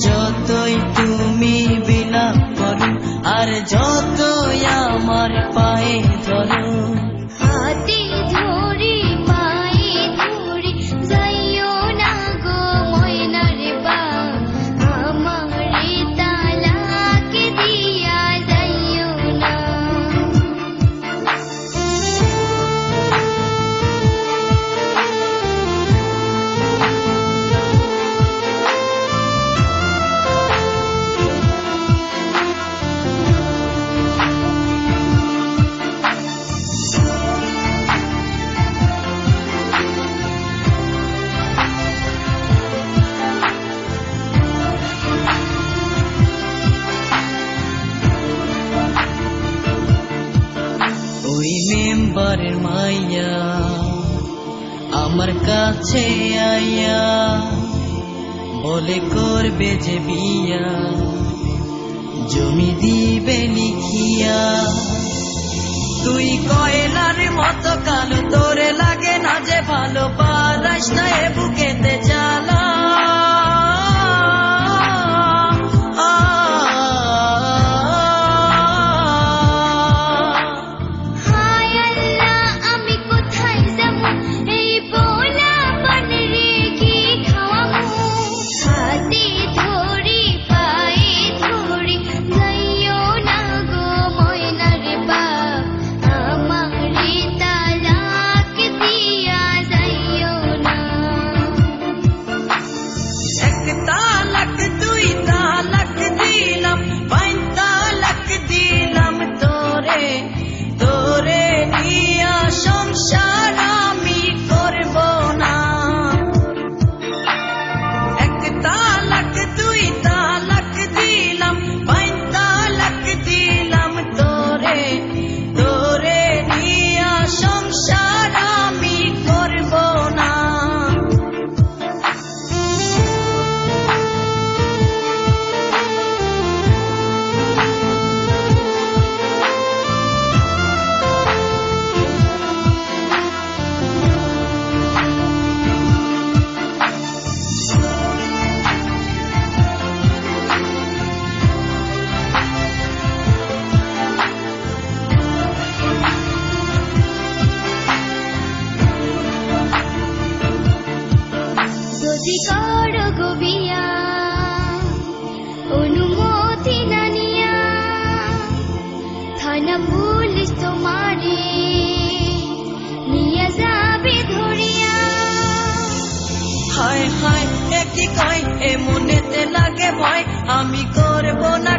যতই তুমি বিলাপ করো আর যতই আমার পায়ে ধরো, হাতে ধরি পায়ে ধরি যাইও না গো ময়নার বাপ, আমারে তালাক দিয়া যাইও না। ওই মেম্বারের মাইয়া আমার কাছে আইয়া বলে করবে যে বিয়া, জমি দিবে লিখিয়া। তুই কয়লার মতো কালো, তোরে লাগে না যে ভালো, পারাস না এ বুকেতে জ্বালা। যদি করো গো বিয়া অনুমতি না নিয়া, থানা পুলিশ তোমারে নিয়ে যাবে ধরিয়া। হায় হায় একই কয় এ মনেতে লাগে ভয়, আমি করব না